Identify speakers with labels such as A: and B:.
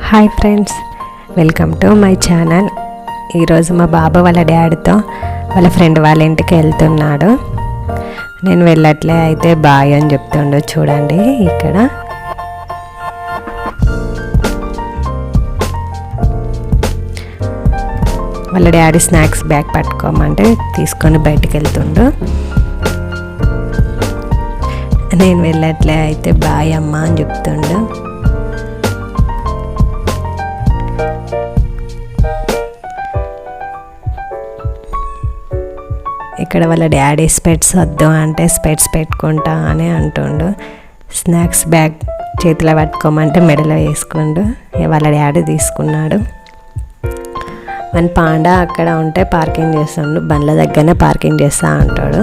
A: Hi friends, welcome to my channel. ఈరోజు మా బాబు వాళ్ళ డాడీతో వాళ్ళ ఫ్రెండ్ వాళ్ళ ఇంటికి వెళ్తున్నాడు. నేను వెళ్ళట్లే అయితే బాయ్ అని చెప్తుండు. చూడండి ఇక్కడ వాళ్ళ డాడీ స్నాక్స్ బ్యాగ్ పట్టుకోమంటే తీసుకొని బయటికి వెళ్తుండు. నేను వెళ్ళట్లే అయితే బాయ్ అమ్మ అని చెప్తుండు. ఇక్కడ వాళ్ళ డాడీ స్పెట్స్ వద్దు అంటే స్పెట్స్ పెట్టుకుంటా అని అంటుండు. స్నాక్స్ బ్యాగ్ చేతిలో పట్టుకోమంటే మెడలో వేసుకుండు. వాళ్ళ డాడీ తీసుకున్నాడు. మన పాండా అక్కడ ఉంటే పార్కింగ్ చేస్తుండు. బండ్ల దగ్గరనే పార్కింగ్ చేస్తా అంటాడు.